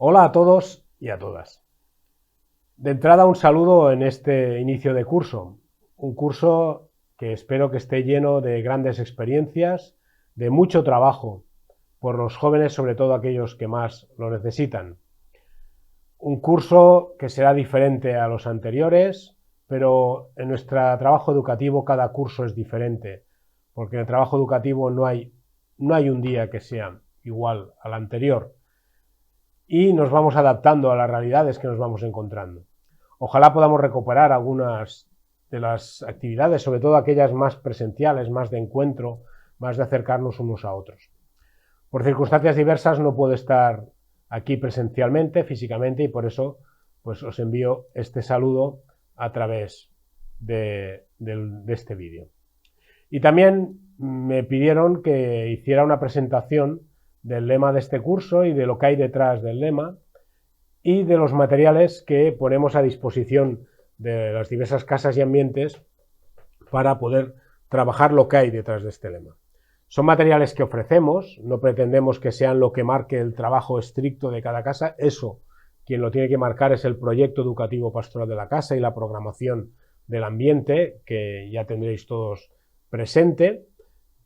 Hola a todos y a todas. De entrada un saludo en este inicio de curso, un curso que espero que esté lleno de grandes experiencias, de mucho trabajo por los jóvenes, sobre todo aquellos que más lo necesitan. Un curso que será diferente a los anteriores, pero en nuestro trabajo educativo cada curso es diferente, porque en el trabajo educativo no hay un día que sea igual al anterior. Y nos vamos adaptando a las realidades que nos vamos encontrando. Ojalá podamos recuperar algunas de las actividades, sobre todo aquellas más presenciales, más de encuentro, más de acercarnos unos a otros. Por circunstancias diversas no puedo estar aquí presencialmente, físicamente, y por eso pues, os envío este saludo a través de este vídeo. Y también me pidieron que hiciera una presentación del lema de este curso y de lo que hay detrás del lema y de los materiales que ponemos a disposición de las diversas casas y ambientes para poder trabajar lo que hay detrás de este lema. Son materiales que ofrecemos, no pretendemos que sean lo que marque el trabajo estricto de cada casa, eso quien lo tiene que marcar es el proyecto educativo pastoral de la casa y la programación del ambiente, que ya tendréis todos presente,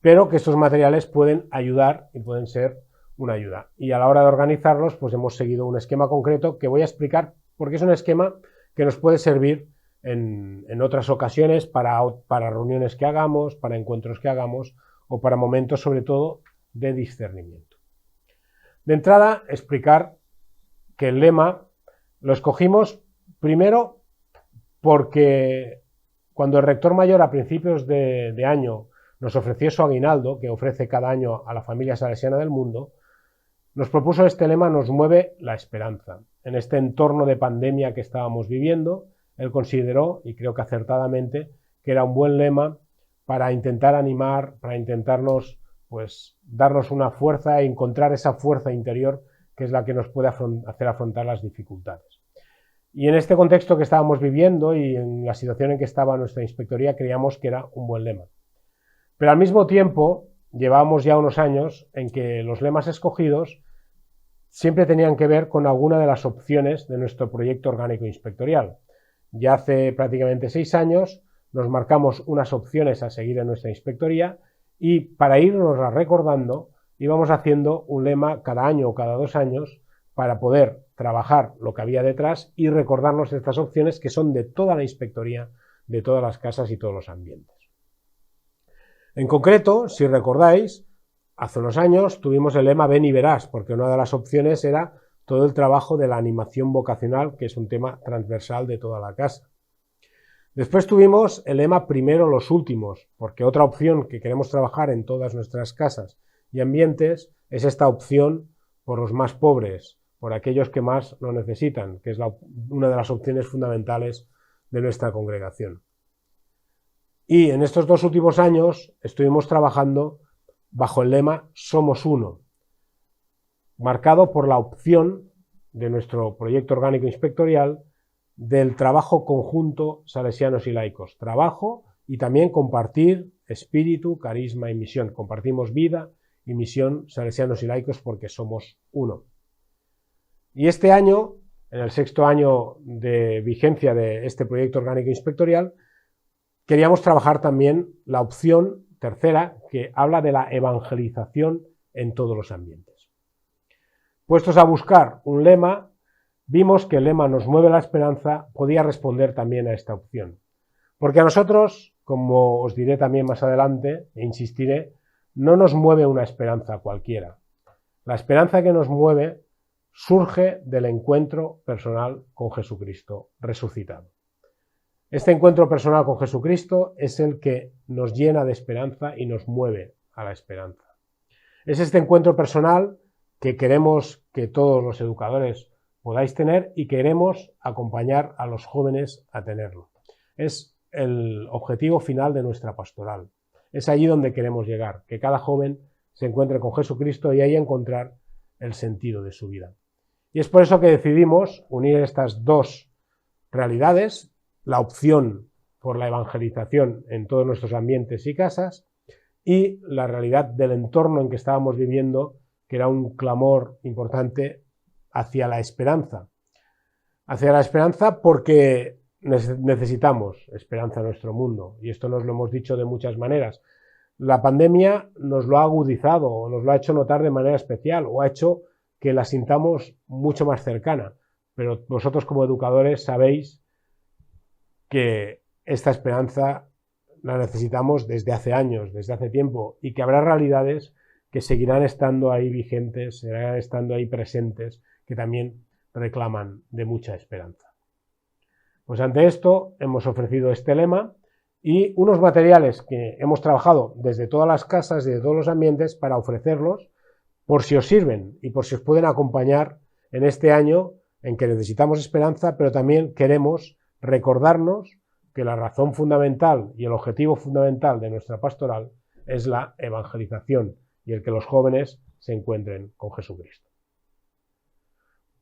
pero que estos materiales pueden ayudar y pueden ser una ayuda. Y a la hora de organizarlos, pues hemos seguido un esquema concreto que voy a explicar porque es un esquema que nos puede servir en otras ocasiones para reuniones que hagamos, para encuentros que hagamos o para momentos sobre todo de discernimiento. De entrada, explicar que el lema lo escogimos primero porque cuando el rector mayor a principios de año nos ofreció su aguinaldo, que ofrece cada año a la familia salesiana del mundo, nos propuso este lema: nos mueve la esperanza. En este entorno de pandemia que estábamos viviendo, él consideró, y creo que acertadamente, que era un buen lema para intentar animar, para intentarnos, pues, darnos una fuerza e encontrar esa fuerza interior que es la que nos puede hacer afrontar las dificultades. Y en este contexto que estábamos viviendo y en la situación en que estaba nuestra inspectoría, creíamos que era un buen lema. Pero al mismo tiempo, llevábamos ya unos años en que los lemas escogidos siempre tenían que ver con alguna de las opciones de nuestro proyecto orgánico inspectorial. Ya hace prácticamente 6 años nos marcamos unas opciones a seguir en nuestra inspectoría y para irnos recordando íbamos haciendo un lema cada año o cada 2 años para poder trabajar lo que había detrás y recordarnos estas opciones que son de toda la inspectoría, de todas las casas y todos los ambientes. En concreto, si recordáis, hace unos años tuvimos el lema Ven y verás, porque una de las opciones era todo el trabajo de la animación vocacional, que es un tema transversal de toda la casa. Después tuvimos el lema Primero los últimos, porque otra opción que queremos trabajar en todas nuestras casas y ambientes es esta opción por los más pobres, por aquellos que más lo necesitan, que es una de las opciones fundamentales de nuestra congregación. Y en estos 2 últimos años estuvimos trabajando bajo el lema Somos Uno, marcado por la opción de nuestro proyecto orgánico inspectorial del trabajo conjunto salesianos y laicos. Trabajo y también compartir espíritu, carisma y misión. Compartimos vida y misión salesianos y laicos porque somos uno. Y este año, en el 6º año de vigencia de este proyecto orgánico inspectorial, queríamos trabajar también la opción tercera que habla de la evangelización en todos los ambientes. Puestos a buscar un lema, vimos que el lema Nos mueve la esperanza podía responder también a esta opción. Porque a nosotros, como os diré también más adelante, e insistiré, no nos mueve una esperanza cualquiera. La esperanza que nos mueve surge del encuentro personal con Jesucristo resucitado. Este encuentro personal con Jesucristo es el que nos llena de esperanza y nos mueve a la esperanza. Es este encuentro personal que queremos que todos los educadores podáis tener y queremos acompañar a los jóvenes a tenerlo. Es el objetivo final de nuestra pastoral. Es allí donde queremos llegar, que cada joven se encuentre con Jesucristo y ahí encontrar el sentido de su vida. Y es por eso que decidimos unir estas 2 realidades, la opción por la evangelización en todos nuestros ambientes y casas y la realidad del entorno en que estábamos viviendo, que era un clamor importante hacia la esperanza. Hacia la esperanza porque necesitamos esperanza en nuestro mundo, y esto nos lo hemos dicho de muchas maneras. La pandemia nos lo ha agudizado, o nos lo ha hecho notar de manera especial, o ha hecho que la sintamos mucho más cercana, pero vosotros como educadores sabéis que esta esperanza la necesitamos desde hace años, desde hace tiempo, y que habrá realidades que seguirán estando ahí vigentes, seguirán estando ahí presentes, que también reclaman de mucha esperanza. Pues ante esto hemos ofrecido este lema y unos materiales que hemos trabajado desde todas las casas y de todos los ambientes para ofrecerlos por si os sirven y por si os pueden acompañar en este año en que necesitamos esperanza, pero también queremos recordarnos que la razón fundamental y el objetivo fundamental de nuestra pastoral es la evangelización y el que los jóvenes se encuentren con Jesucristo.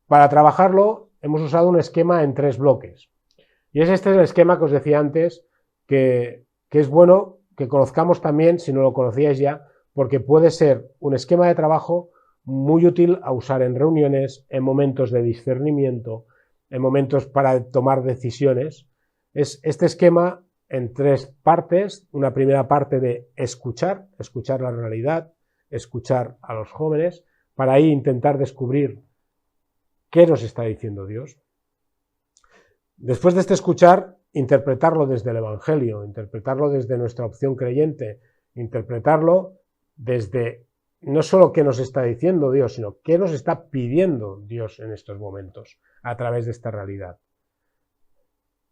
Para trabajarlo hemos usado un esquema en 3 bloques. Y es este el esquema que os decía antes, que es bueno que conozcamos también, si no lo conocíais ya, porque puede ser un esquema de trabajo muy útil a usar en reuniones, en momentos de discernimiento, en momentos para tomar decisiones. Es este esquema en 3 partes. Una primera parte de escuchar la realidad, escuchar a los jóvenes, para ahí intentar descubrir qué nos está diciendo Dios. Después de este escuchar, interpretarlo desde el Evangelio, interpretarlo desde nuestra opción creyente, interpretarlo desde no solo qué nos está diciendo Dios, sino qué nos está pidiendo Dios en estos momentos a través de esta realidad.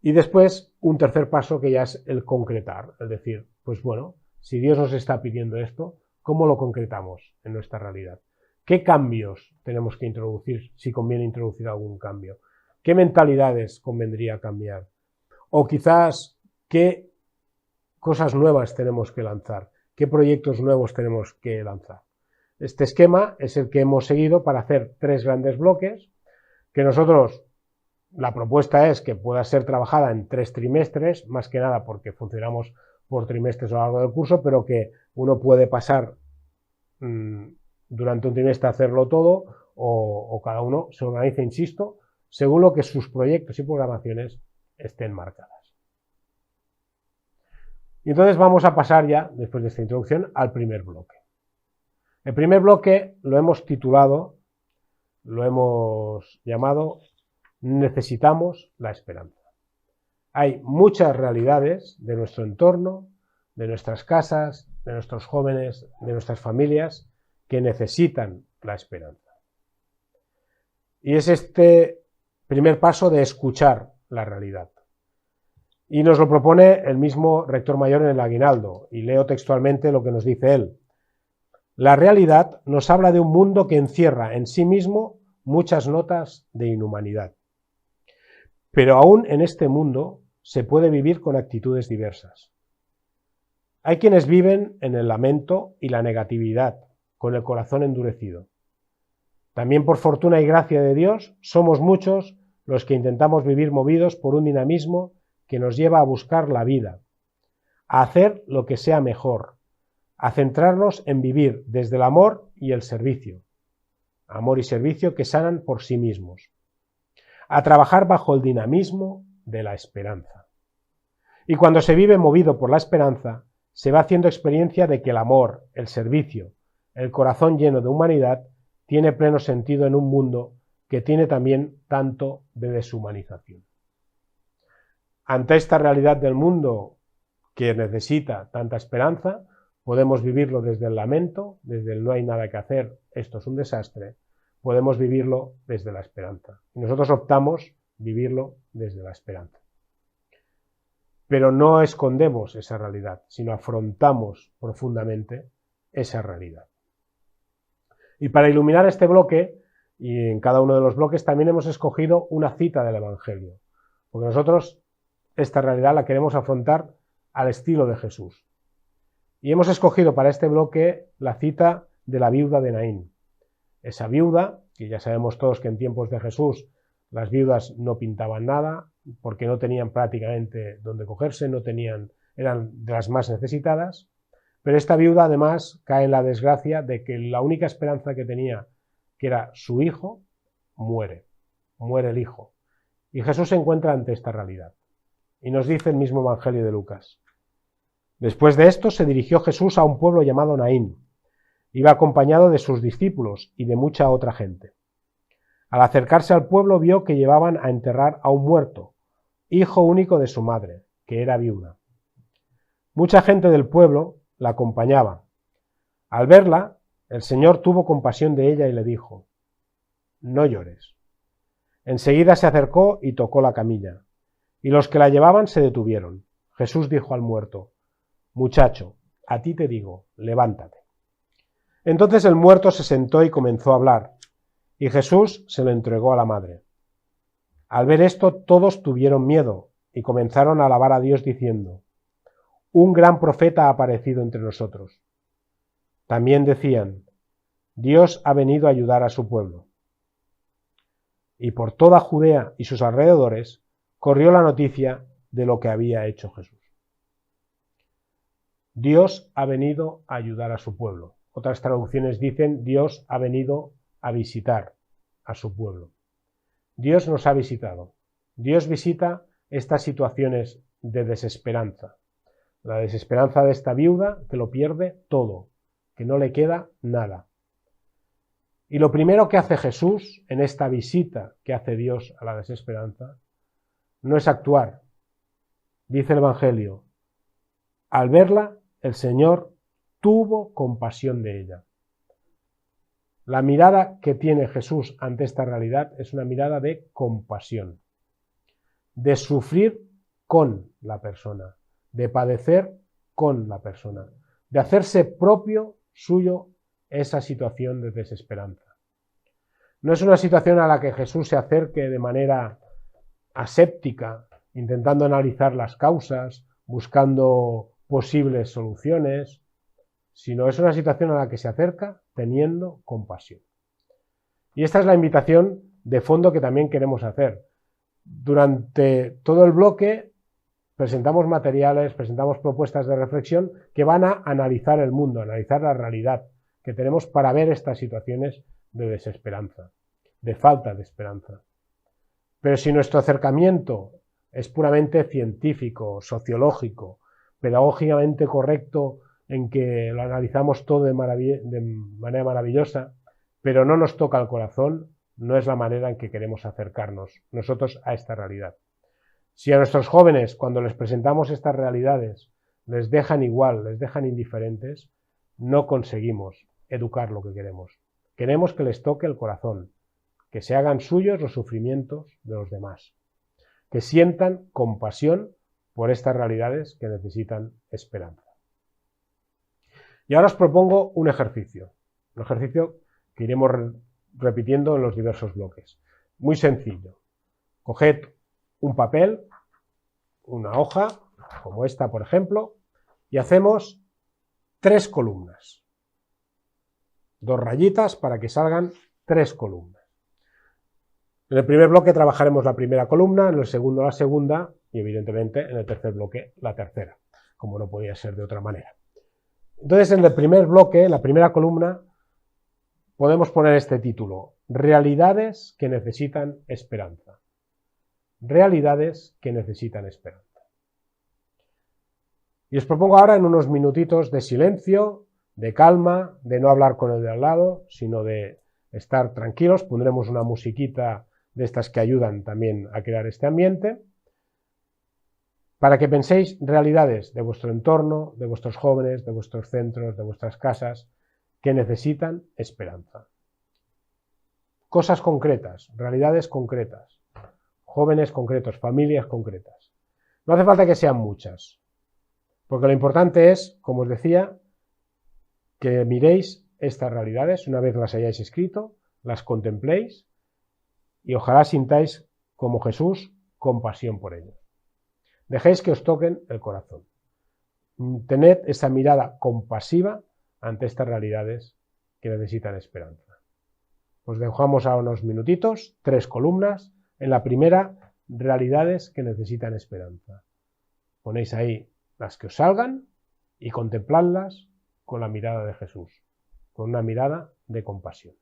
Y después, un tercer paso que ya es el concretar, es decir, pues bueno, si Dios nos está pidiendo esto, ¿cómo lo concretamos en nuestra realidad? ¿Qué cambios tenemos que introducir, si conviene introducir algún cambio? ¿Qué mentalidades convendría cambiar? O quizás, ¿qué cosas nuevas tenemos que lanzar? ¿Qué proyectos nuevos tenemos que lanzar? Este esquema es el que hemos seguido para hacer 3 grandes bloques, que nosotros, la propuesta es que pueda ser trabajada en 3 trimestres, más que nada porque funcionamos por trimestres a lo largo del curso, pero que uno puede pasar durante un trimestre a hacerlo todo, o cada uno se organiza, insisto, según lo que sus proyectos y programaciones estén marcadas. Y entonces vamos a pasar ya, después de esta introducción, al primer bloque. El primer bloque lo hemos titulado, lo hemos llamado Necesitamos la esperanza. Hay muchas realidades de nuestro entorno, de nuestras casas, de nuestros jóvenes, de nuestras familias, que necesitan la esperanza. Y es este primer paso de escuchar la realidad. Y nos lo propone el mismo rector mayor en el aguinaldo, y leo textualmente lo que nos dice él. La realidad nos habla de un mundo que encierra en sí mismo muchas notas de inhumanidad. Pero aún en este mundo se puede vivir con actitudes diversas. Hay quienes viven en el lamento y la negatividad, con el corazón endurecido. También por fortuna y gracia de Dios, somos muchos los que intentamos vivir movidos por un dinamismo que nos lleva a buscar la vida, a hacer lo que sea mejor, a centrarnos en vivir desde el amor y el servicio, amor y servicio que sanan por sí mismos, a trabajar bajo el dinamismo de la esperanza. Y cuando se vive movido por la esperanza, se va haciendo experiencia de que el amor, el servicio, el corazón lleno de humanidad tiene pleno sentido en un mundo que tiene también tanto de deshumanización. Ante esta realidad del mundo que necesita tanta esperanza, podemos vivirlo desde el lamento, desde el no hay nada que hacer, esto es un desastre, podemos vivirlo desde la esperanza. Y nosotros optamos vivirlo desde la esperanza. Pero no escondemos esa realidad, sino afrontamos profundamente esa realidad. Y para iluminar este bloque, y en cada uno de los bloques, también hemos escogido una cita del Evangelio, porque nosotros esta realidad la queremos afrontar al estilo de Jesús. Y hemos escogido para este bloque la cita de la viuda de Naín. Esa viuda, que ya sabemos todos que en tiempos de Jesús las viudas no pintaban nada, porque no tenían prácticamente dónde cogerse, eran de las más necesitadas, pero esta viuda además cae en la desgracia de que la única esperanza que tenía, que era su hijo, muere el hijo. Y Jesús se encuentra ante esta realidad. Y nos dice el mismo Evangelio de Lucas. Después de esto se dirigió Jesús a un pueblo llamado Naín. Iba acompañado de sus discípulos y de mucha otra gente. Al acercarse al pueblo vio que llevaban a enterrar a un muerto, hijo único de su madre, que era viuda. Mucha gente del pueblo la acompañaba. Al verla, el Señor tuvo compasión de ella y le dijo: no llores. Enseguida se acercó y tocó la camilla, y los que la llevaban se detuvieron. Jesús dijo al muerto: muchacho, a ti te digo, levántate. Entonces el muerto se sentó y comenzó a hablar, y Jesús se lo entregó a la madre. Al ver esto, todos tuvieron miedo y comenzaron a alabar a Dios diciendo: un gran profeta ha aparecido entre nosotros. También decían: Dios ha venido a ayudar a su pueblo. Y por toda Judea y sus alrededores corrió la noticia de lo que había hecho Jesús. Dios ha venido a ayudar a su pueblo. Otras traducciones dicen: Dios ha venido a visitar a su pueblo. Dios nos ha visitado. Dios visita estas situaciones de desesperanza. La desesperanza de esta viuda que lo pierde todo, que no le queda nada. Y lo primero que hace Jesús en esta visita que hace Dios a la desesperanza no es actuar. Dice el Evangelio: al verla, el Señor tuvo compasión de ella. La mirada que tiene Jesús ante esta realidad es una mirada de compasión, de sufrir con la persona, de padecer con la persona, de hacerse propio suyo esa situación de desesperanza. No es una situación a la que Jesús se acerque de manera aséptica, intentando analizar las causas, buscando posibles soluciones, sino es una situación a la que se acerca teniendo compasión. Y esta es la invitación de fondo que también queremos hacer. Durante todo el bloque presentamos materiales, presentamos propuestas de reflexión que van a analizar el mundo, analizar la realidad que tenemos para ver estas situaciones de desesperanza, de falta de esperanza. Pero si nuestro acercamiento es puramente científico, sociológico, pedagógicamente correcto, en que lo analizamos todo de manera maravillosa, pero no nos toca el corazón, no es la manera en que queremos acercarnos nosotros a esta realidad. Si a nuestros jóvenes, cuando les presentamos estas realidades, les dejan igual, les dejan indiferentes, no conseguimos educar lo que queremos. Queremos que les toque el corazón, que se hagan suyos los sufrimientos de los demás, que sientan compasión por estas realidades que necesitan esperanza. Y ahora os propongo un ejercicio que iremos repitiendo en los diversos bloques. Muy sencillo. Coged un papel, una hoja, como esta por ejemplo, y hacemos 3 columnas. 2 rayitas para que salgan 3 columnas. En el primer bloque trabajaremos la primera columna, en el segundo la segunda y evidentemente en el tercer bloque la tercera, como no podía ser de otra manera. Entonces en el primer bloque, en la primera columna, podemos poner este título: realidades que necesitan esperanza. Realidades que necesitan esperanza. Y os propongo ahora en unos minutitos de silencio, de calma, de no hablar con el de al lado, sino de estar tranquilos. Pondremos una musiquita de estas que ayudan también a crear este ambiente, para que penséis realidades de vuestro entorno, de vuestros jóvenes, de vuestros centros, de vuestras casas, que necesitan esperanza. Cosas concretas, realidades concretas, jóvenes concretos, familias concretas. No hace falta que sean muchas, porque lo importante es, como os decía, que miréis estas realidades, una vez las hayáis escrito, las contempléis y ojalá sintáis, como Jesús, compasión por ellos. Dejéis que os toquen el corazón. Tened esa mirada compasiva ante estas realidades que necesitan esperanza. Os dejamos a unos minutitos, 3 columnas. En la primera, realidades que necesitan esperanza. Ponéis ahí las que os salgan y contempladlas con la mirada de Jesús, con una mirada de compasión.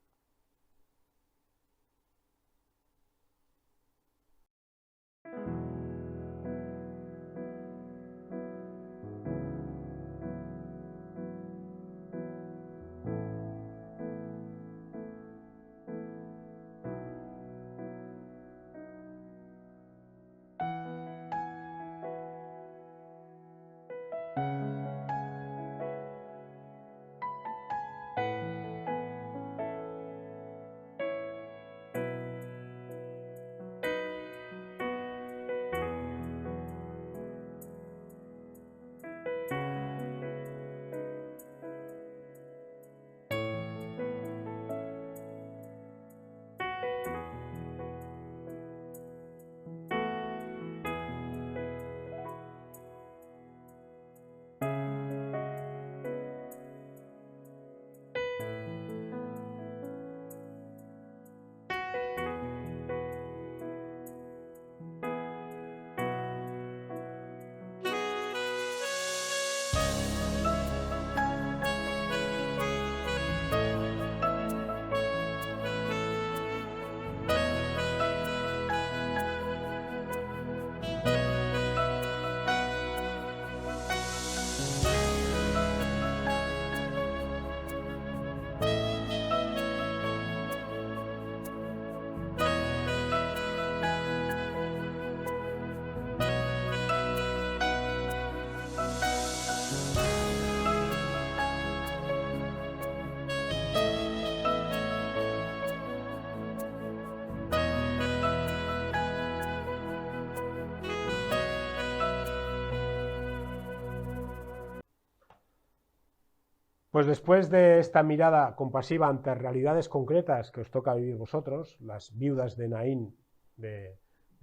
Pues después de esta mirada compasiva ante realidades concretas que os toca vivir vosotros, las viudas de Naín de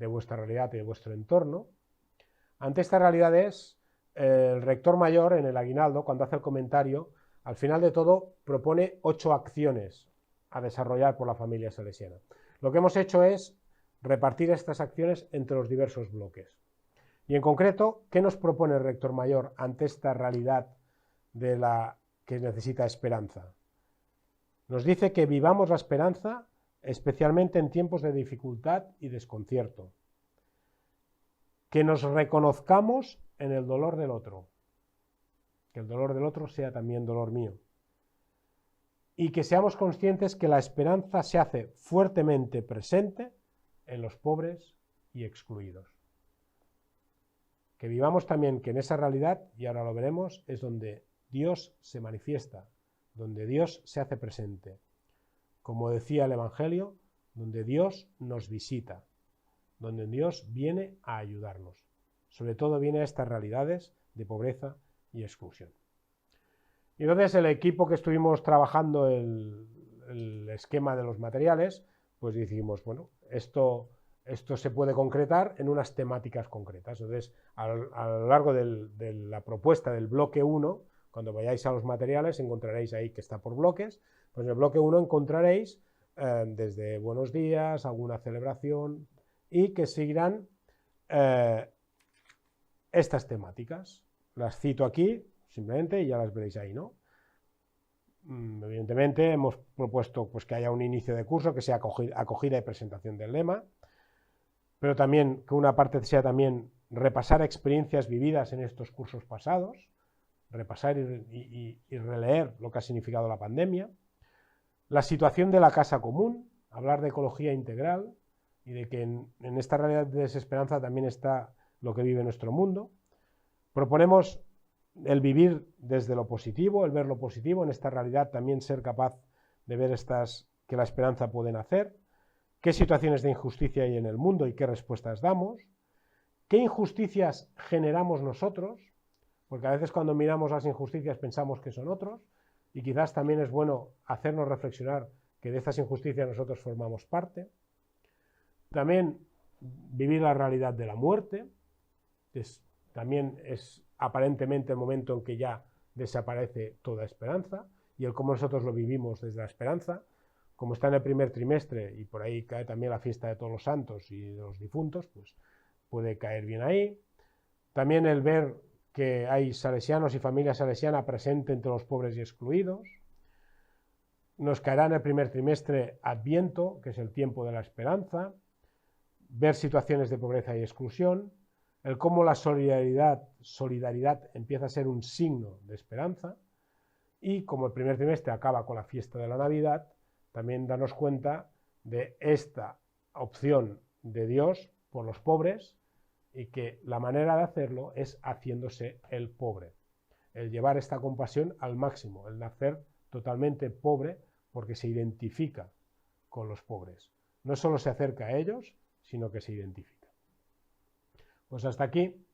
vuestra realidad y de vuestro entorno, ante estas realidades, el rector mayor en el aguinaldo, cuando hace el comentario, al final de todo propone 8 acciones a desarrollar por la familia salesiana. Lo que hemos hecho es repartir estas acciones entre los diversos bloques. Y en concreto, ¿qué nos propone el rector mayor ante esta realidad de la que necesita esperanza? Nos dice que vivamos la esperanza especialmente en tiempos de dificultad y desconcierto. Que nos reconozcamos en el dolor del otro. Que el dolor del otro sea también dolor mío. Y que seamos conscientes que la esperanza se hace fuertemente presente en los pobres y excluidos. Que vivamos también que en esa realidad, y ahora lo veremos, es donde Dios se manifiesta, donde Dios se hace presente. Como decía el Evangelio, donde Dios nos visita, donde Dios viene a ayudarnos. Sobre todo viene a estas realidades de pobreza y exclusión. Y entonces el equipo que estuvimos trabajando el esquema de los materiales, pues dijimos, bueno, esto se puede concretar en unas temáticas concretas. Entonces, a lo largo de la propuesta del bloque 1, cuando vayáis a los materiales, encontraréis ahí que está por bloques. Pues en el bloque 1 encontraréis desde buenos días, alguna celebración, y que seguirán estas temáticas. Las cito aquí, simplemente, y ya las veréis ahí, ¿no? Evidentemente hemos propuesto pues, que haya un inicio de curso, que sea acogida y presentación del lema, pero también que una parte sea también repasar experiencias vividas en estos cursos pasados, repasar y releer lo que ha significado la pandemia, la situación de la casa común, hablar de ecología integral y de que en esta realidad de desesperanza también está lo que vive nuestro mundo. Proponemos el vivir desde lo positivo, el ver lo positivo, en esta realidad también ser capaz de ver que la esperanza puede nacer, qué situaciones de injusticia hay en el mundo y qué respuestas damos, qué injusticias generamos nosotros, porque a veces cuando miramos las injusticias pensamos que son otros, y quizás también es bueno hacernos reflexionar que de estas injusticias nosotros formamos parte. También vivir la realidad de la muerte, también es aparentemente el momento en que ya desaparece toda esperanza, y el cómo nosotros lo vivimos desde la esperanza, como está en el primer trimestre, y por ahí cae también la fiesta de todos los santos y de los difuntos, pues puede caer bien ahí. También el ver que hay salesianos y familia salesiana presente entre los pobres y excluidos. Nos caerá en el primer trimestre Adviento, que es el tiempo de la esperanza, ver situaciones de pobreza y exclusión, el cómo la solidaridad empieza a ser un signo de esperanza, y como el primer trimestre acaba con la fiesta de la Navidad, también darnos cuenta de esta opción de Dios por los pobres, y que la manera de hacerlo es haciéndose el pobre, el llevar esta compasión al máximo, el nacer totalmente pobre porque se identifica con los pobres. No solo se acerca a ellos, sino que se identifica. Pues hasta aquí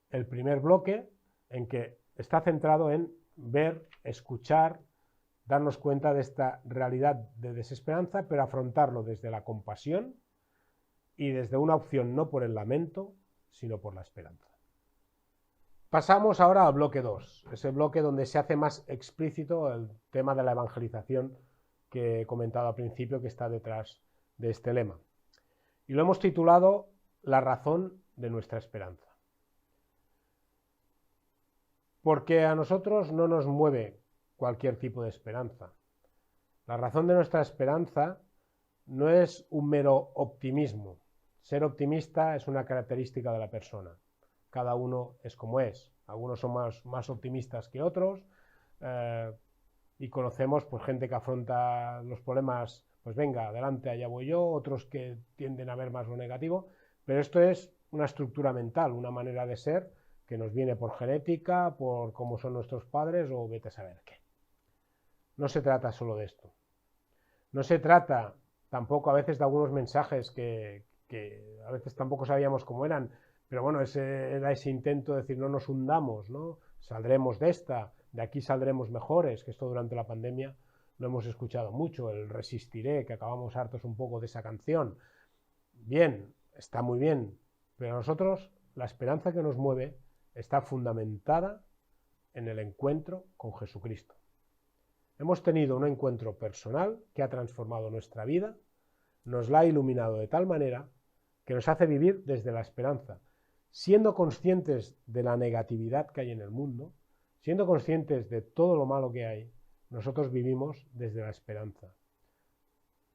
el primer bloque, en que está centrado en ver, escuchar, darnos cuenta de esta realidad de desesperanza, pero afrontarlo desde la compasión y desde una opción no por el lamento, sino por la esperanza. Pasamos ahora al bloque 2, ese bloque donde se hace más explícito el tema de la evangelización que he comentado al principio, que está detrás de este lema. Y lo hemos titulado La razón de nuestra esperanza. Porque a nosotros no nos mueve cualquier tipo de esperanza. La razón de nuestra esperanza no es un mero optimismo. Ser optimista es una característica de la persona. Cada uno es como es. Algunos son más optimistas que otros, y conocemos pues, gente que afronta los problemas, pues venga, adelante, allá voy yo, otros que tienden a ver más lo negativo, pero esto es una estructura mental, una manera de ser que nos viene por genética, por cómo son nuestros padres o vete a saber qué. No se trata solo de esto. No se trata tampoco a veces de algunos mensajes que a veces tampoco sabíamos cómo eran, pero bueno, era ese intento de decir no nos hundamos, ¿no? Saldremos de esta, de aquí saldremos mejores, que esto durante la pandemia lo hemos escuchado mucho, el resistiré, que acabamos hartos un poco de esa canción. Bien, está muy bien, pero a nosotros la esperanza que nos mueve está fundamentada en el encuentro con Jesucristo. Hemos tenido un encuentro personal que ha transformado nuestra vida, nos la ha iluminado de tal manera que nos hace vivir desde la esperanza, siendo conscientes de la negatividad que hay en el mundo, siendo conscientes de todo lo malo que hay, nosotros vivimos desde la esperanza.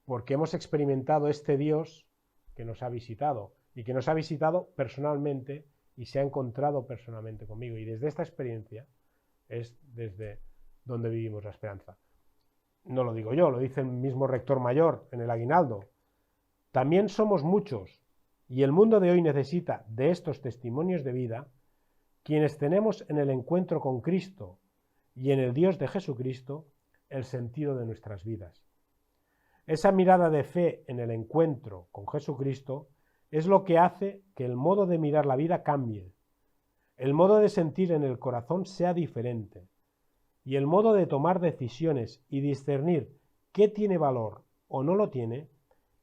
Porque hemos experimentado este Dios que nos ha visitado y que nos ha visitado personalmente y se ha encontrado personalmente conmigo. Y desde esta experiencia es desde donde vivimos la esperanza. No lo digo yo, lo dice el mismo rector mayor en el Aguinaldo. También somos muchos y el mundo de hoy necesita de estos testimonios de vida quienes tenemos en el encuentro con Cristo y en el Dios de Jesucristo el sentido de nuestras vidas. Esa mirada de fe en el encuentro con Jesucristo es lo que hace que el modo de mirar la vida cambie, el modo de sentir en el corazón sea diferente y el modo de tomar decisiones y discernir qué tiene valor o no lo tiene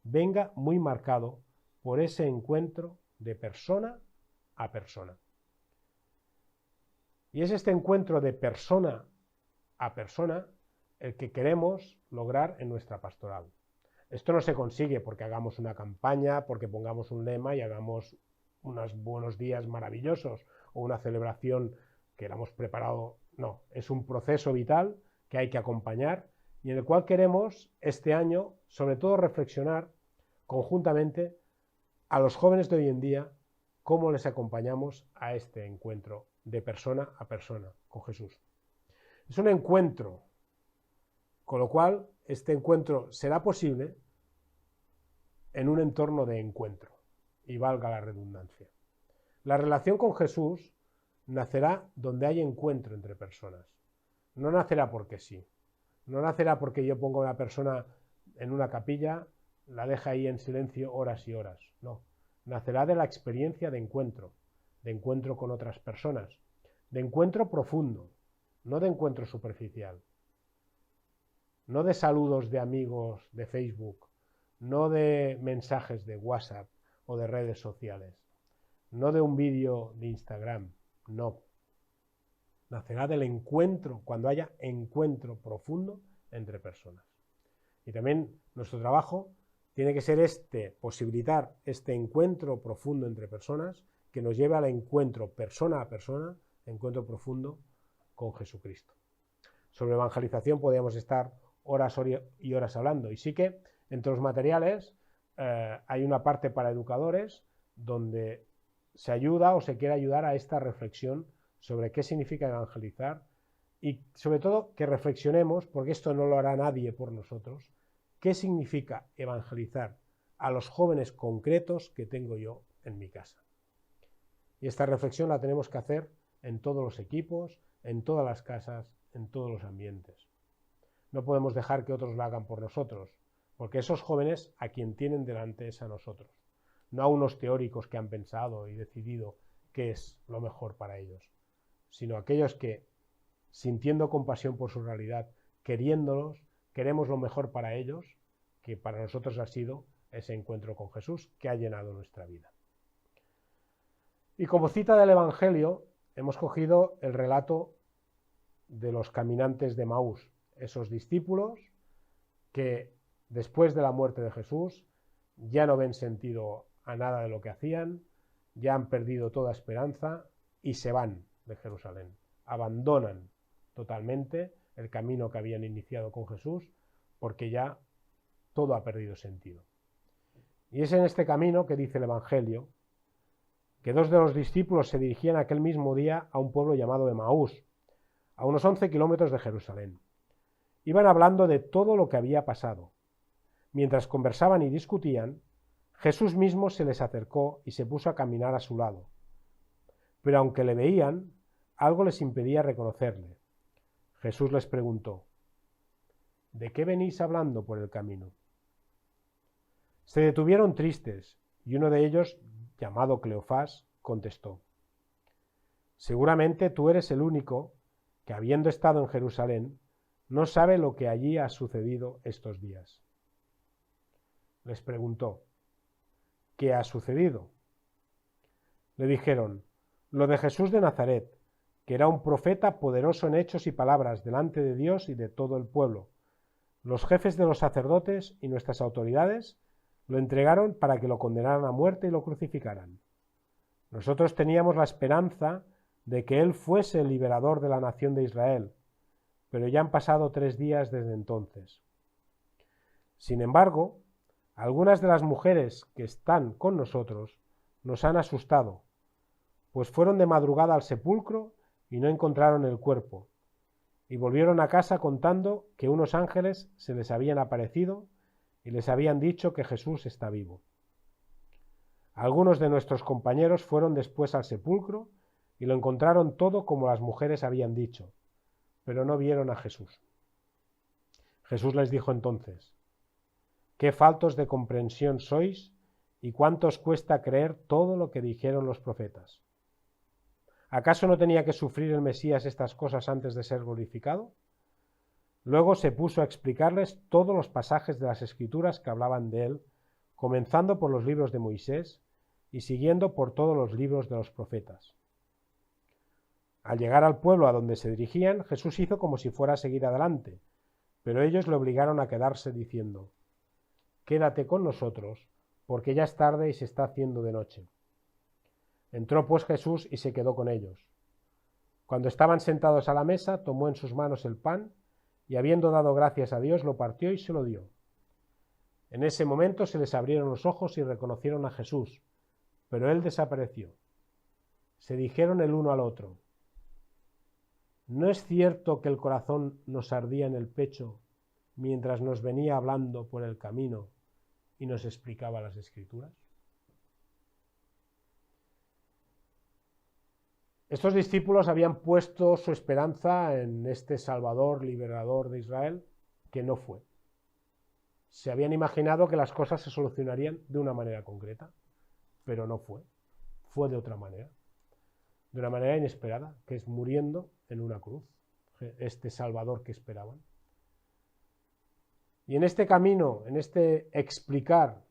venga muy marcado por ese encuentro de persona a persona. Y es este encuentro de persona a persona el que queremos lograr en nuestra pastoral. Esto no se consigue porque hagamos una campaña, porque pongamos un lema y hagamos unos buenos días maravillosos o una celebración que la hemos preparado. No, es un proceso vital que hay que acompañar y en el cual queremos este año sobre todo reflexionar conjuntamente a los jóvenes de hoy en día cómo les acompañamos a este encuentro de persona a persona con Jesús. Es un encuentro, con lo cual este encuentro será posible en un entorno de encuentro, y valga la redundancia. La relación con Jesús nacerá donde hay encuentro entre personas. No nacerá porque sí. No nacerá porque yo ponga a una persona en una capilla, la deja ahí en silencio horas y horas. No. Nacerá de la experiencia de encuentro con otras personas, de encuentro profundo, no de encuentro superficial, no de saludos de amigos de Facebook, no de mensajes de WhatsApp o de redes sociales, no de un vídeo de Instagram, no. Nacerá del encuentro, cuando haya encuentro profundo entre personas. Y también nuestro trabajo tiene que ser posibilitar este encuentro profundo entre personas que nos lleve al encuentro persona a persona, encuentro profundo con Jesucristo. Sobre evangelización podríamos estar horas y horas hablando. Y sí que entre los materiales hay una parte para educadores donde se ayuda o se quiere ayudar a esta reflexión sobre qué significa evangelizar y sobre todo que reflexionemos, porque esto no lo hará nadie por nosotros, qué significa evangelizar a los jóvenes concretos que tengo yo en mi casa. Y esta reflexión la tenemos que hacer en todos los equipos, en todas las casas, en todos los ambientes. No podemos dejar que otros lo hagan por nosotros, porque esos jóvenes a quien tienen delante es a nosotros, no a unos teóricos que han pensado y decidido qué es lo mejor para ellos, sino a aquellos que, sintiendo compasión por su realidad, queriéndolos, queremos lo mejor para ellos, que para nosotros ha sido ese encuentro con Jesús que ha llenado nuestra vida. Y como cita del Evangelio, hemos cogido el relato de los caminantes de Emaús, esos discípulos que después de la muerte de Jesús ya no ven sentido a nada de lo que hacían, ya han perdido toda esperanza y se van de Jerusalén, abandonan totalmente el camino que habían iniciado con Jesús porque ya todo ha perdido sentido. Y es en este camino que dice el Evangelio que dos de los discípulos se dirigían aquel mismo día a un pueblo llamado Emaús, a unos 11 kilómetros de Jerusalén. Iban hablando de todo lo que había pasado. Mientras conversaban y discutían, Jesús mismo se les acercó y se puso a caminar a su lado. Pero aunque le veían, algo les impedía reconocerle. Jesús les preguntó: ¿de qué venís hablando por el camino? Se detuvieron tristes, y uno de ellos, llamado Cleofás, contestó: seguramente tú eres el único que habiendo estado en Jerusalén, no sabe lo que allí ha sucedido estos días. Les preguntó: ¿qué ha sucedido? Le dijeron: lo de Jesús de Nazaret, que era un profeta poderoso en hechos y palabras delante de Dios y de todo el pueblo. Los jefes de los sacerdotes y nuestras autoridades lo entregaron para que lo condenaran a muerte y lo crucificaran. Nosotros teníamos la esperanza de que él fuese el liberador de la nación de Israel, pero ya han pasado 3 días desde entonces. Sin embargo, algunas de las mujeres que están con nosotros nos han asustado, pues fueron de madrugada al sepulcro y no encontraron el cuerpo, y volvieron a casa contando que unos ángeles se les habían aparecido y les habían dicho que Jesús está vivo. Algunos de nuestros compañeros fueron después al sepulcro y lo encontraron todo como las mujeres habían dicho, pero no vieron a Jesús. Jesús les dijo entonces: qué faltos de comprensión sois y cuánto os cuesta creer todo lo que dijeron los profetas. ¿Acaso no tenía que sufrir el Mesías estas cosas antes de ser glorificado? Luego se puso a explicarles todos los pasajes de las Escrituras que hablaban de él, comenzando por los libros de Moisés y siguiendo por todos los libros de los profetas. Al llegar al pueblo a donde se dirigían, Jesús hizo como si fuera a seguir adelante, pero ellos le obligaron a quedarse diciendo: quédate con nosotros, porque ya es tarde y se está haciendo de noche. Entró pues Jesús y se quedó con ellos. Cuando estaban sentados a la mesa, tomó en sus manos el pan y, habiendo dado gracias a Dios, lo partió y se lo dio. En ese momento se les abrieron los ojos y reconocieron a Jesús, pero él desapareció. Se dijeron el uno al otro: ¿no es cierto que el corazón nos ardía en el pecho mientras nos venía hablando por el camino y nos explicaba las Escrituras? Estos discípulos habían puesto su esperanza en este Salvador, liberador de Israel, que no fue. Se habían imaginado que las cosas se solucionarían de una manera concreta, pero no fue. Fue de otra manera, de una manera inesperada, que es muriendo en una cruz, este Salvador que esperaban. Y en este camino, en este explicar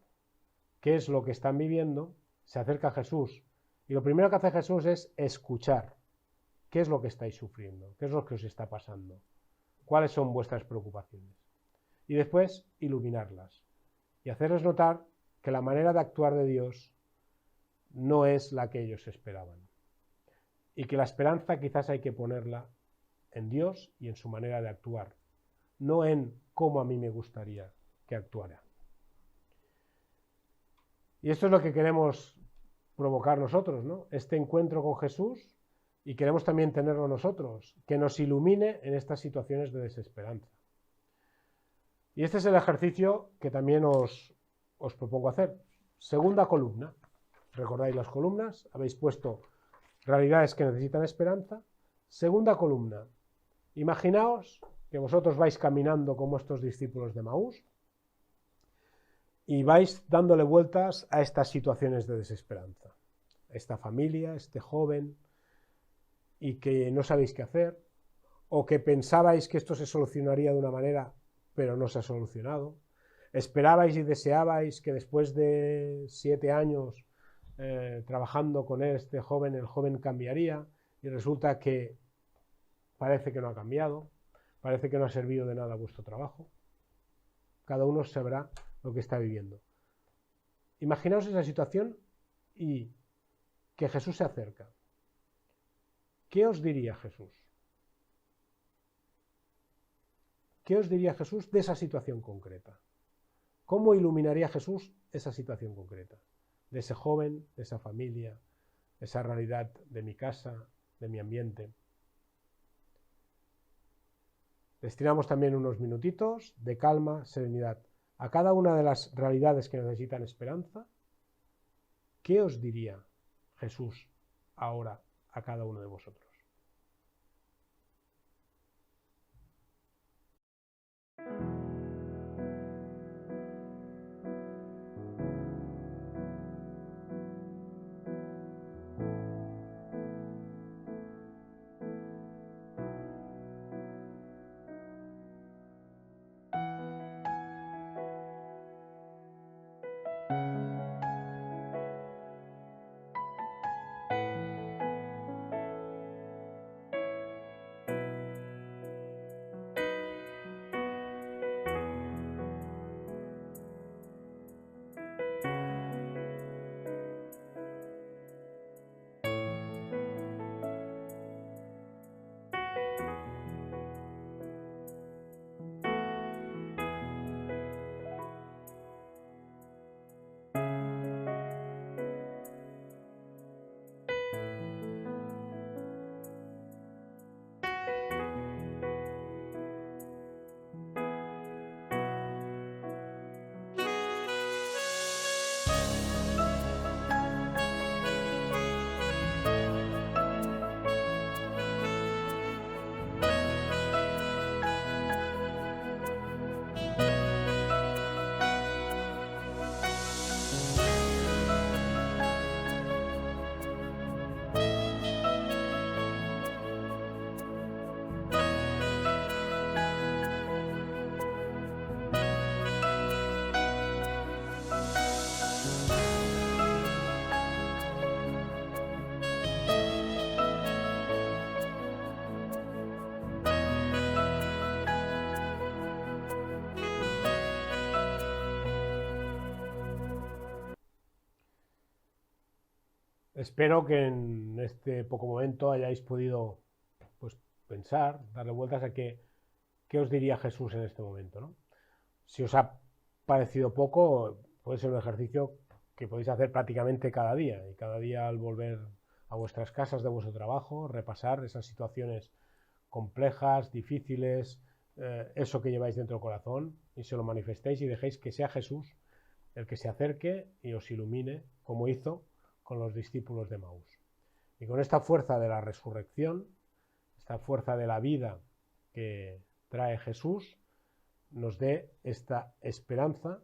qué es lo que están viviendo, se acerca Jesús. Y lo primero que hace Jesús es escuchar. ¿Qué es lo que estáis sufriendo? ¿Qué es lo que os está pasando? ¿Cuáles son vuestras preocupaciones? Y después iluminarlas y hacerles notar que la manera de actuar de Dios no es la que ellos esperaban. Y que la esperanza quizás hay que ponerla en Dios y en su manera de actuar, no en cómo a mí me gustaría que actuara. Y esto es lo que queremos provocar nosotros, ¿no? Este encuentro con Jesús, y queremos también tenerlo nosotros, que nos ilumine en estas situaciones de desesperanza. Y este es el ejercicio que también os propongo hacer. Segunda columna. ¿Recordáis las columnas? Habéis puesto realidades que necesitan esperanza. Segunda columna. Imaginaos que vosotros vais caminando como estos discípulos de Maús y vais dándole vueltas a estas situaciones de desesperanza. Esta familia, este joven, y que no sabéis qué hacer, o que pensabais que esto se solucionaría de una manera, pero no se ha solucionado. Esperabais y deseabais que después de 7 años trabajando con este joven, el joven cambiaría, y resulta que parece que no ha cambiado, parece que no ha servido de nada vuestro trabajo. Cada uno sabrá lo que está viviendo. Imaginaos esa situación y que Jesús se acerca. ¿Qué os diría Jesús? ¿Qué os diría Jesús de esa situación concreta? ¿Cómo iluminaría Jesús esa situación concreta? De ese joven, de esa familia, de esa realidad de mi casa, de mi ambiente. Destinamos también unos minutitos de calma, serenidad a cada una de las realidades que necesitan esperanza. ¿Qué os diría Jesús ahora a cada uno de vosotros? Espero que en este poco momento hayáis podido pues, pensar, darle vueltas a qué os diría Jesús en este momento, ¿no? Si os ha parecido poco, puede ser un ejercicio que podéis hacer prácticamente cada día, y cada día al volver a vuestras casas de vuestro trabajo, repasar esas situaciones complejas, difíciles, eso que lleváis dentro del corazón, y se lo manifestéis y dejéis que sea Jesús el que se acerque y os ilumine, como hizo con los discípulos de Maús. Y con esta fuerza de la resurrección, esta fuerza de la vida que trae Jesús, nos dé esta esperanza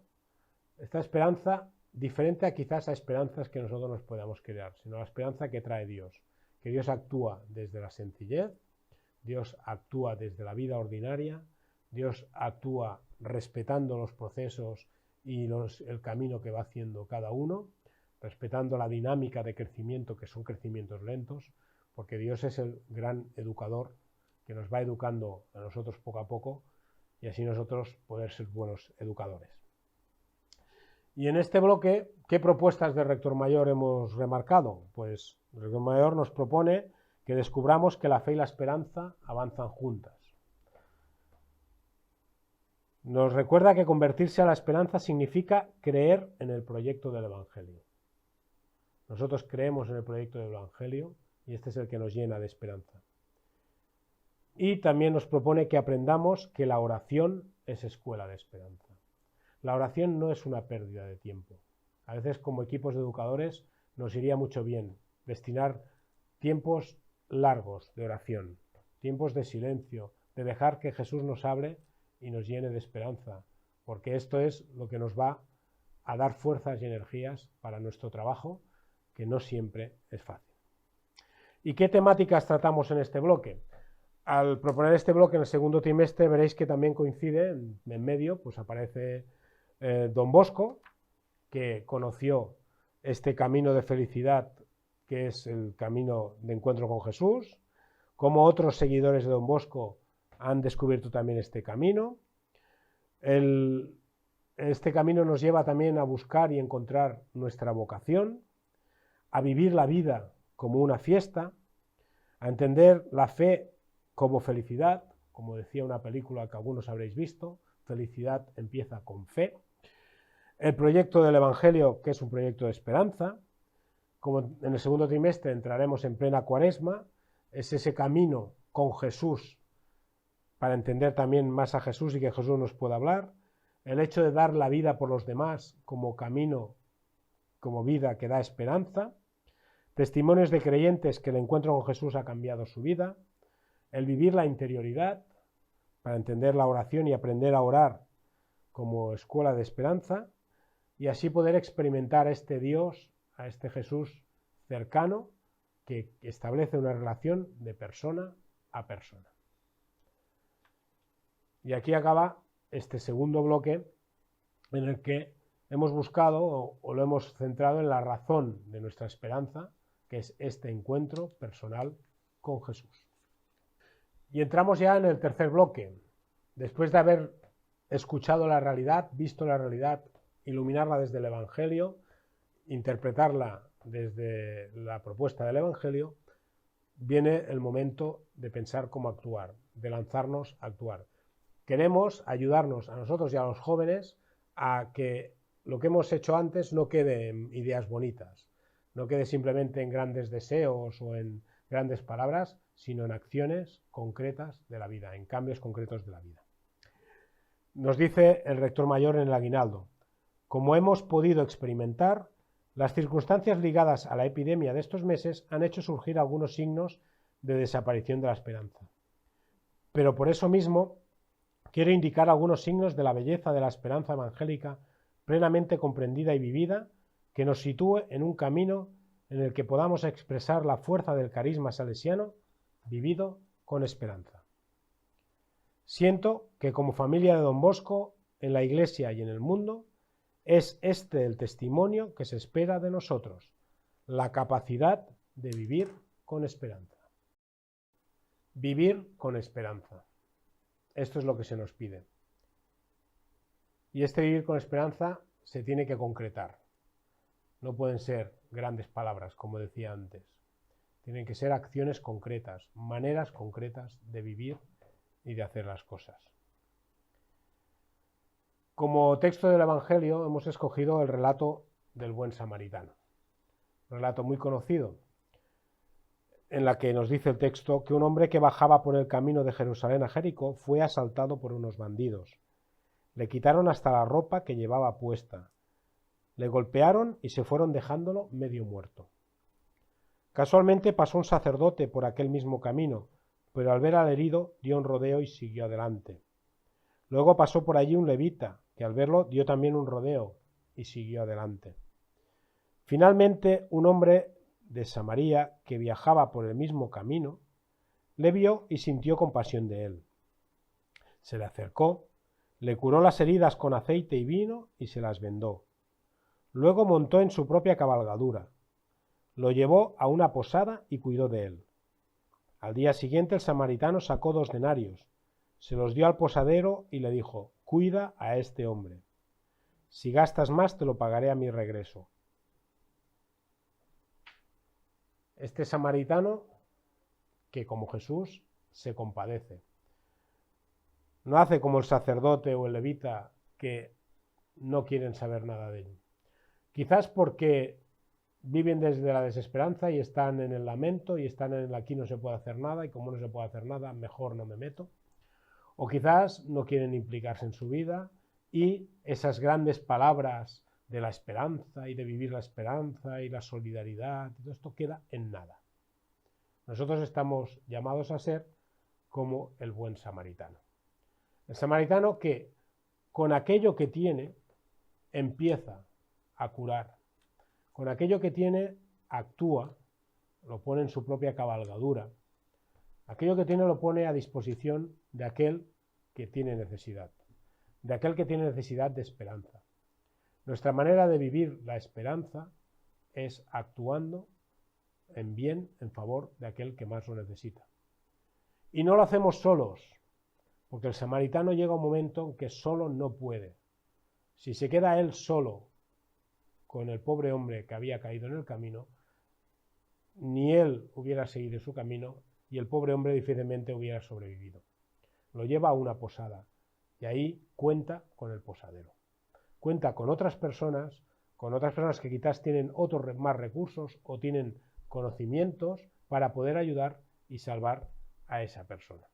diferente a quizás a esperanzas que nosotros nos podamos crear, sino la esperanza que trae Dios, que Dios actúa desde la sencillez, Dios actúa desde la vida ordinaria, Dios actúa respetando los procesos y el camino que va haciendo cada uno, respetando la dinámica de crecimiento, que son crecimientos lentos, porque Dios es el gran educador que nos va educando a nosotros poco a poco y así nosotros poder ser buenos educadores. Y en este bloque, ¿qué propuestas del Rector Mayor hemos remarcado? Pues el Rector Mayor nos propone que descubramos que la fe y la esperanza avanzan juntas. Nos recuerda que convertirse a la esperanza significa creer en el proyecto del Evangelio. Nosotros creemos en el proyecto del Evangelio y este es el que nos llena de esperanza. Y también nos propone que aprendamos que la oración es escuela de esperanza. La oración no es una pérdida de tiempo. A veces como equipos de educadores nos iría mucho bien destinar tiempos largos de oración, tiempos de silencio, de dejar que Jesús nos hable y nos llene de esperanza, porque esto es lo que nos va a dar fuerzas y energías para nuestro trabajo, que no siempre es fácil. ¿Y qué temáticas tratamos en este bloque? Al proponer este bloque en el segundo trimestre veréis que también coincide, en medio, pues aparece Don Bosco, que conoció este camino de felicidad que es el camino de encuentro con Jesús, como otros seguidores de Don Bosco han descubierto también este camino. Este camino nos lleva también a buscar y encontrar nuestra vocación, a vivir la vida como una fiesta, a entender la fe como felicidad, como decía una película que algunos habréis visto, felicidad empieza con fe. El proyecto del Evangelio, que es un proyecto de esperanza, como en el segundo trimestre entraremos en plena Cuaresma, es ese camino con Jesús para entender también más a Jesús y que Jesús nos pueda hablar, el hecho de dar la vida por los demás como camino, como vida que da esperanza, testimonios de creyentes que el encuentro con Jesús ha cambiado su vida, el vivir la interioridad para entender la oración y aprender a orar como escuela de esperanza y así poder experimentar a este Dios, a este Jesús cercano que establece una relación de persona a persona. Y aquí acaba este segundo bloque en el que hemos buscado o lo hemos centrado en la razón de nuestra esperanza, que es este encuentro personal con Jesús. Y entramos ya en el tercer bloque. Después de haber escuchado la realidad, visto la realidad, iluminarla desde el Evangelio, interpretarla desde la propuesta del Evangelio, viene el momento de pensar cómo actuar, de lanzarnos a actuar. Queremos ayudarnos a nosotros y a los jóvenes a que lo que hemos hecho antes no quede en ideas bonitas, no quede simplemente en grandes deseos o en grandes palabras, sino en acciones concretas de la vida, en cambios concretos de la vida. Nos dice el Rector Mayor en el aguinaldo: como hemos podido experimentar, las circunstancias ligadas a la epidemia de estos meses han hecho surgir algunos signos de desaparición de la esperanza. Pero por eso mismo quiero indicar algunos signos de la belleza de la esperanza evangélica plenamente comprendida y vivida, que nos sitúe en un camino en el que podamos expresar la fuerza del carisma salesiano vivido con esperanza. Siento que como familia de Don Bosco, en la Iglesia y en el mundo, es este el testimonio que se espera de nosotros, la capacidad de vivir con esperanza. Vivir con esperanza. Esto es lo que se nos pide. Y este vivir con esperanza se tiene que concretar. No pueden ser grandes palabras, como decía antes. Tienen que ser acciones concretas, maneras concretas de vivir y de hacer las cosas. Como texto del Evangelio hemos escogido el relato del buen samaritano. Un relato muy conocido, en la que nos dice el texto que un hombre que bajaba por el camino de Jerusalén a Jericó fue asaltado por unos bandidos. Le quitaron hasta la ropa que llevaba puesta. Le golpearon y se fueron dejándolo medio muerto. Casualmente pasó un sacerdote por aquel mismo camino, pero al ver al herido dio un rodeo y siguió adelante. Luego pasó por allí un levita, que al verlo dio también un rodeo y siguió adelante. Finalmente, un hombre de Samaria que viajaba por el mismo camino, le vio y sintió compasión de él. Se le acercó, le curó las heridas con aceite y vino y se las vendó. Luego montó en su propia cabalgadura, lo llevó a una posada y cuidó de él. Al día siguiente el samaritano sacó 2 denarios, se los dio al posadero y le dijo: cuida a este hombre. Si gastas más te lo pagaré a mi regreso. Este samaritano, que como Jesús se compadece, no hace como el sacerdote o el levita, que no quieren saber nada de él. Quizás porque viven desde la desesperanza y están en el lamento y están en el aquí no se puede hacer nada, y como no se puede hacer nada, mejor no me meto. O quizás no quieren implicarse en su vida y esas grandes palabras de la esperanza y de vivir la esperanza y la solidaridad, todo esto queda en nada. Nosotros estamos llamados a ser como el buen samaritano. El samaritano que con aquello que tiene empieza a curar, con aquello que tiene actúa, lo pone en su propia cabalgadura, aquello que tiene lo pone a disposición de aquel que tiene necesidad, de aquel que tiene necesidad de esperanza. Nuestra manera de vivir la esperanza es actuando en bien, en favor de aquel que más lo necesita. Y no lo hacemos solos, porque el samaritano llega un momento en que solo no puede. Si se queda él solo con el pobre hombre que había caído en el camino, ni él hubiera seguido su camino y el pobre hombre difícilmente hubiera sobrevivido. Lo lleva a una posada y ahí cuenta con el posadero. Cuenta con otras personas que quizás tienen otros más recursos o tienen conocimientos para poder ayudar y salvar a esa persona.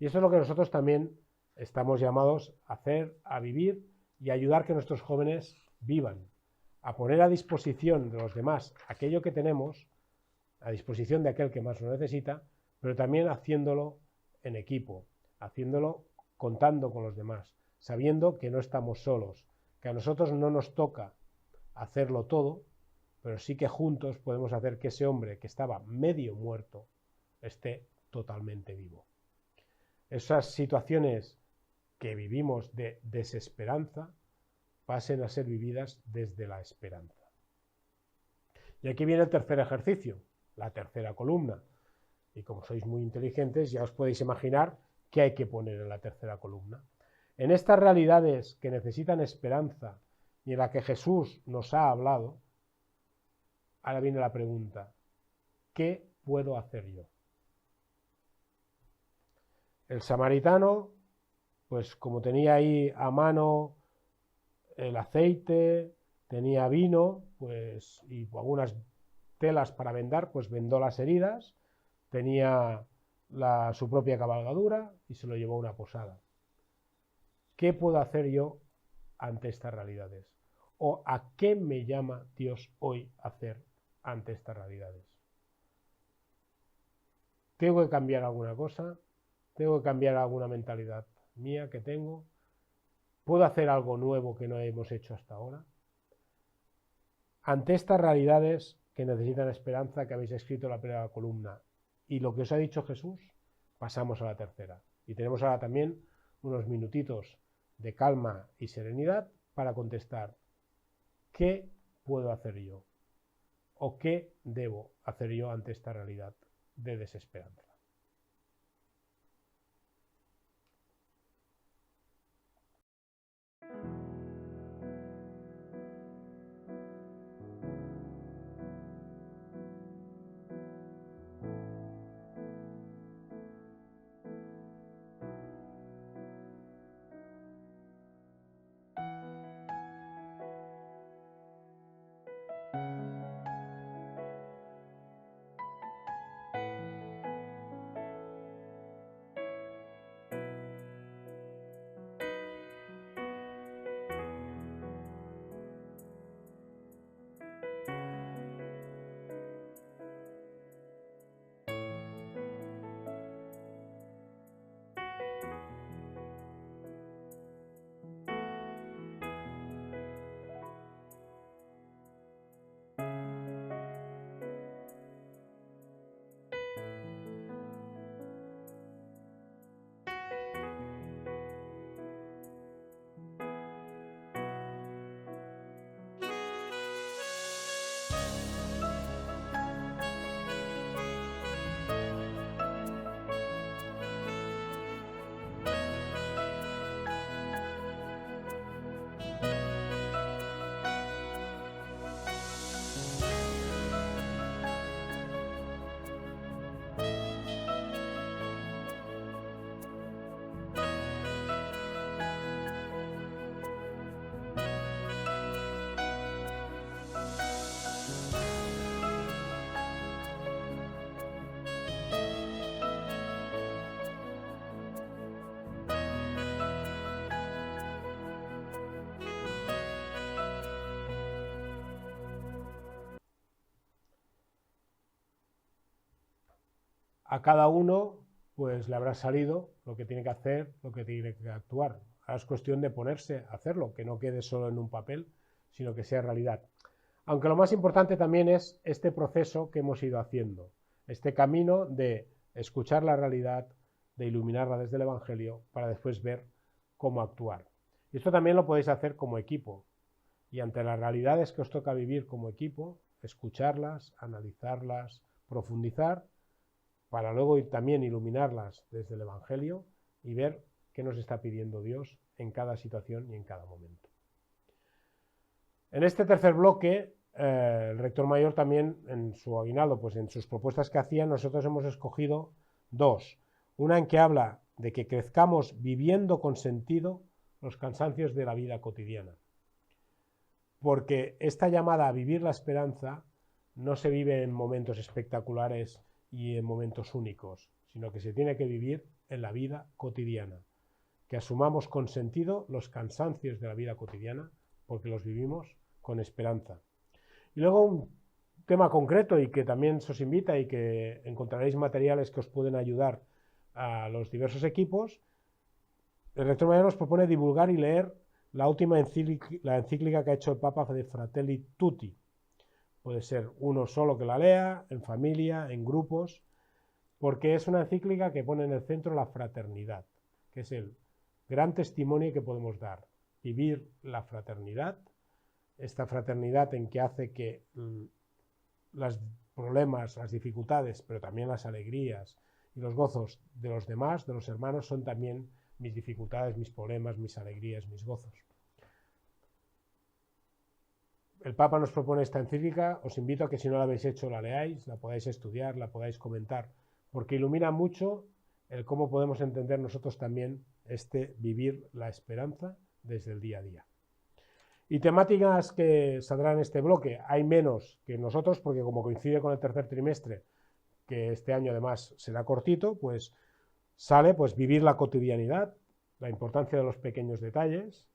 Y eso es lo que nosotros también estamos llamados a hacer, a vivir y a ayudar que nuestros jóvenes vivan, a poner a disposición de los demás aquello que tenemos, a disposición de aquel que más lo necesita, pero también haciéndolo en equipo, haciéndolo contando con los demás, sabiendo que no estamos solos, que a nosotros no nos toca hacerlo todo, pero sí que juntos podemos hacer que ese hombre que estaba medio muerto esté totalmente vivo. Esas situaciones que vivimos de desesperanza pasen a ser vividas desde la esperanza. Y aquí viene el tercer ejercicio, la tercera columna. Y como sois muy inteligentes, ya os podéis imaginar qué hay que poner en la tercera columna. En estas realidades que necesitan esperanza y en la que Jesús nos ha hablado, ahora viene la pregunta: ¿qué puedo hacer yo? El samaritano, pues como tenía ahí a mano el aceite, tenía vino, pues, y algunas telas para vendar, pues vendó las heridas, tenía su propia cabalgadura y se lo llevó a una posada. ¿Qué puedo hacer yo ante estas realidades? ¿O a qué me llama Dios hoy a hacer ante estas realidades? ¿Tengo que cambiar alguna cosa? ¿Tengo que cambiar alguna mentalidad mía que tengo? ¿Puedo hacer algo nuevo que no hemos hecho hasta ahora? Ante estas realidades que necesitan esperanza, que habéis escrito en la primera columna, y lo que os ha dicho Jesús, pasamos a la tercera. Y tenemos ahora también unos minutitos de calma y serenidad para contestar: ¿qué puedo hacer yo? ¿O qué debo hacer yo ante esta realidad de desesperanza? a cada uno pues le habrá salido lo que tiene que hacer, lo que tiene que actuar. Ahora es cuestión de ponerse a hacerlo, que no quede solo en un papel, sino que sea realidad. Aunque lo más importante también es este proceso que hemos ido haciendo, este camino de escuchar la realidad, de iluminarla desde el Evangelio, para después ver cómo actuar. Y esto también lo podéis hacer como equipo. Y ante las realidades que os toca vivir como equipo, escucharlas, analizarlas, profundizar, para luego también iluminarlas desde el Evangelio y ver qué nos está pidiendo Dios en cada situación y en cada momento. En este tercer bloque, el rector mayor también en su aguinaldo, pues en sus propuestas que hacía, nosotros hemos escogido dos. Una en que habla de que crezcamos viviendo con sentido los cansancios de la vida cotidiana. Porque esta llamada a vivir la esperanza no se vive en momentos espectaculares y en momentos únicos, sino que se tiene que vivir en la vida cotidiana. Que asumamos con sentido los cansancios de la vida cotidiana, porque los vivimos con esperanza. Y luego un tema concreto y que también se os invita y que encontraréis materiales que os pueden ayudar a los diversos equipos. El rector mayor nos propone divulgar y leer la última encíclica que ha hecho el Papa de Fratelli Tutti. Puede ser uno solo que la lea, en familia, en grupos, porque es una encíclica que pone en el centro la fraternidad, que es el gran testimonio que podemos dar. Vivir la fraternidad, esta fraternidad en que hace que los problemas, las dificultades, pero también las alegrías y los gozos de los demás, de los hermanos, son también mis dificultades, mis problemas, mis alegrías, mis gozos. El Papa nos propone esta encíclica, os invito a que si no la habéis hecho la leáis, la podáis estudiar, la podáis comentar, porque ilumina mucho el cómo podemos entender nosotros también este vivir la esperanza desde el día a día. Y temáticas que saldrán en este bloque, hay menos que nosotros, porque como coincide con el tercer trimestre, que este año además será cortito, pues sale pues vivir la cotidianidad, la importancia de los pequeños detalles,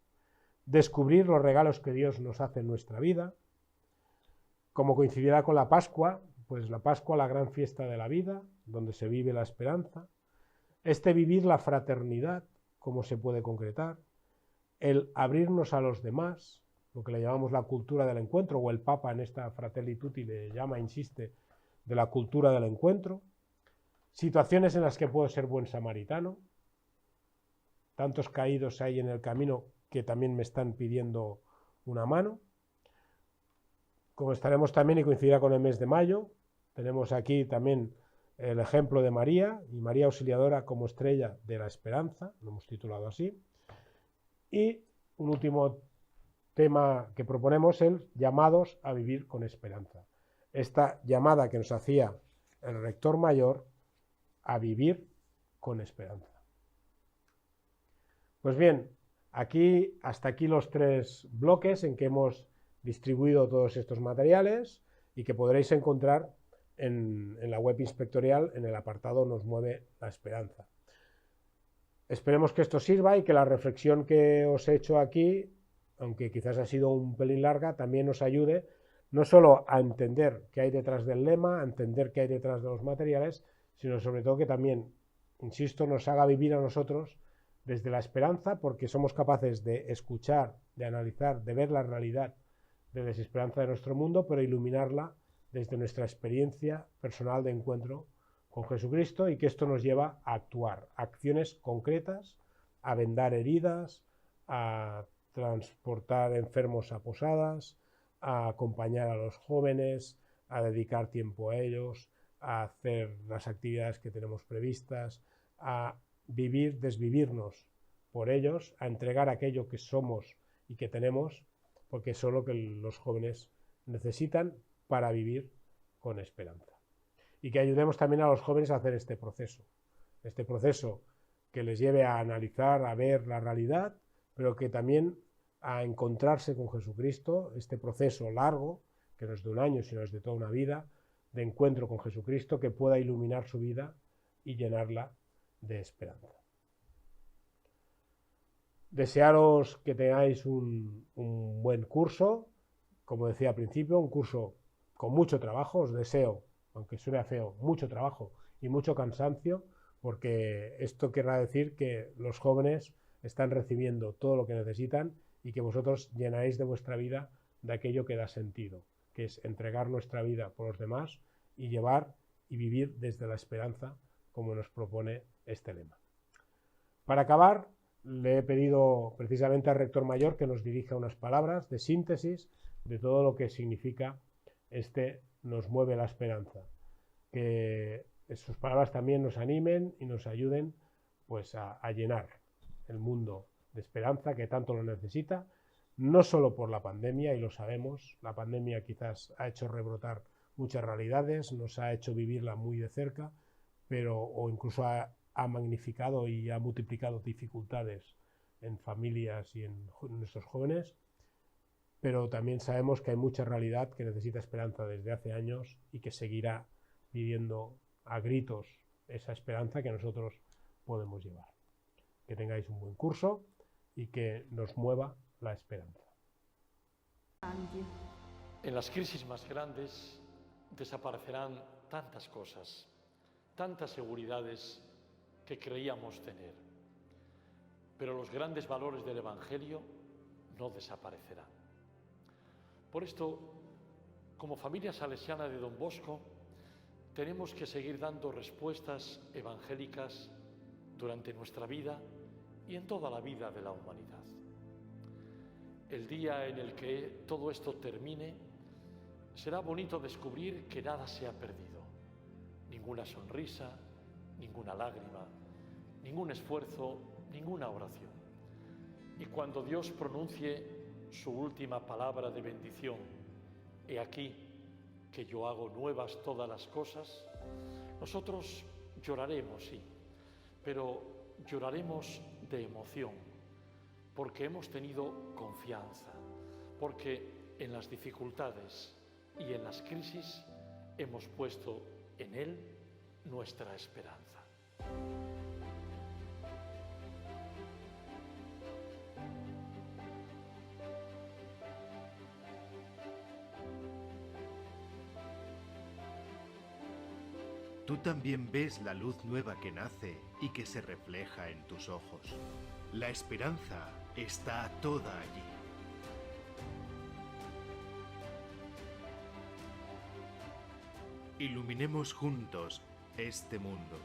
descubrir los regalos que Dios nos hace en nuestra vida, como coincidirá con la Pascua, pues la Pascua, la gran fiesta de la vida, donde se vive la esperanza, este vivir la fraternidad, cómo se puede concretar, el abrirnos a los demás, lo que le llamamos la cultura del encuentro, o el Papa en esta Fratelli Tutti le llama, insiste, de la cultura del encuentro, situaciones en las que puedo ser buen samaritano, tantos caídos hay en el camino que también me están pidiendo una mano. Como estaremos también y coincidirá con el mes de mayo, tenemos aquí también el ejemplo de María y María Auxiliadora como estrella de la esperanza, lo hemos titulado así. Y un último tema que proponemos es llamados a vivir con esperanza. Esta llamada que nos hacía el rector mayor a vivir con esperanza. Pues bien, hasta aquí los tres bloques en que hemos distribuido todos estos materiales y que podréis encontrar en la web inspectorial en el apartado Nos mueve la esperanza. Esperemos que esto sirva y que la reflexión que os he hecho aquí, aunque quizás ha sido un pelín larga, también os ayude no solo a entender qué hay detrás del lema, a entender qué hay detrás de los materiales, sino sobre todo que también, insisto, nos haga vivir a nosotros desde la esperanza, porque somos capaces de escuchar, de analizar, de ver la realidad de desesperanza de nuestro mundo, pero iluminarla desde nuestra experiencia personal de encuentro con Jesucristo, y que esto nos lleva a actuar, acciones concretas, a vendar heridas, a transportar enfermos a posadas, a acompañar a los jóvenes, a dedicar tiempo a ellos, a hacer las actividades que tenemos previstas, a vivir, desvivirnos por ellos, a entregar aquello que somos y que tenemos, porque es lo que los jóvenes necesitan para vivir con esperanza. Y que ayudemos también a los jóvenes a hacer este proceso que les lleve a analizar, a ver la realidad, pero que también a encontrarse con Jesucristo, este proceso largo, que no es de un año, sino es de toda una vida, de encuentro con Jesucristo, que pueda iluminar su vida y llenarla de esperanza. Desearos que tengáis un buen curso, como decía al principio, un curso con mucho trabajo. Os deseo, aunque suene feo, mucho trabajo y mucho cansancio, porque esto querrá decir que los jóvenes están recibiendo todo lo que necesitan y que vosotros llenaréis de vuestra vida de aquello que da sentido, que es entregar nuestra vida por los demás y llevar y vivir desde la esperanza, como nos propone este lema. Para acabar, le he pedido precisamente al rector mayor que nos dirija unas palabras de síntesis de todo lo que significa Nos mueve la esperanza. Que sus palabras también nos animen y nos ayuden pues a llenar el mundo de esperanza que tanto lo necesita, no solo por la pandemia, y lo sabemos, la pandemia quizás ha hecho rebrotar muchas realidades, nos ha hecho vivirla muy de cerca, pero o incluso ha magnificado y ha multiplicado dificultades en familias y en nuestros jóvenes, pero también sabemos que hay mucha realidad que necesita esperanza desde hace años y que seguirá pidiendo a gritos esa esperanza que nosotros podemos llevar. Que tengáis un buen curso y que nos mueva la esperanza. En las crisis más grandes desaparecerán tantas cosas, tantas seguridades que creíamos tener, pero los grandes valores del Evangelio no desaparecerán. Por esto, como familia salesiana de Don Bosco, tenemos que seguir dando respuestas evangélicas durante nuestra vida y en toda la vida de la humanidad. El día en el que todo esto termine, será bonito descubrir que nada se ha perdido. Ninguna sonrisa, ninguna lágrima, ningún esfuerzo, ninguna oración. Y cuando Dios pronuncie su última palabra de bendición, he aquí que yo hago nuevas todas las cosas, nosotros lloraremos, sí, pero lloraremos de emoción, porque hemos tenido confianza, porque en las dificultades y en las crisis hemos puesto en Él nuestra esperanza. Tú también ves la luz nueva que nace y que se refleja en tus ojos. La esperanza está toda allí. Iluminemos juntos este mundo.